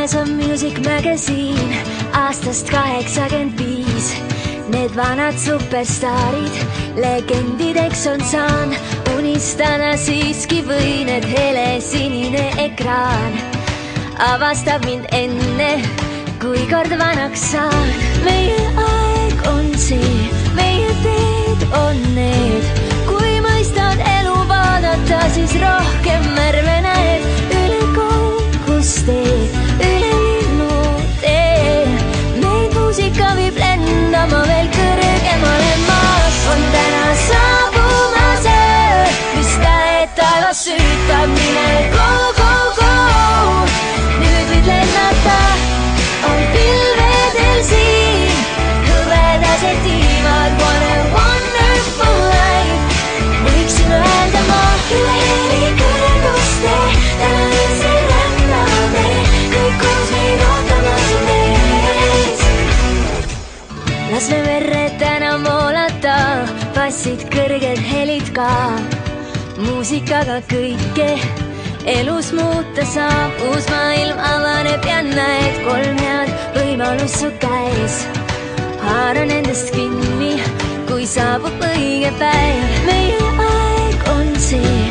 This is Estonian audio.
käes on Music Magazine aastast 85. Need vanad superstaarid legendideks on saan. Unistada siiski võin, et helesinine ekraan avastab mind enne, kui kord vanaks saan. Meie aeg on see, meie teed on need. Kui mõistad elu vaadata, siis rohkem märve näed. Üle konkustee, üle linnutee, meid muusika viib lendama veel kõrgemale. Maas on täna saabumas öö, mis ka et taevas süütab mine go, go, go. Nüüd võid lennata, on pilvedel siin hõvedased tiivad. What a wonderful life, võiksin öelda ma üle heli kõrguste. Täna öösel rändame, kõik koos meid ootamas mees. Las me verre täna moolata, bassid kõrged helid ka. Muusikaga kõike elus muuta saab. Uus maailm avaneb ja näed 3 head võimalus su käes. Haara nendest kinni, kui saabub õige päev. Meie aeg on see.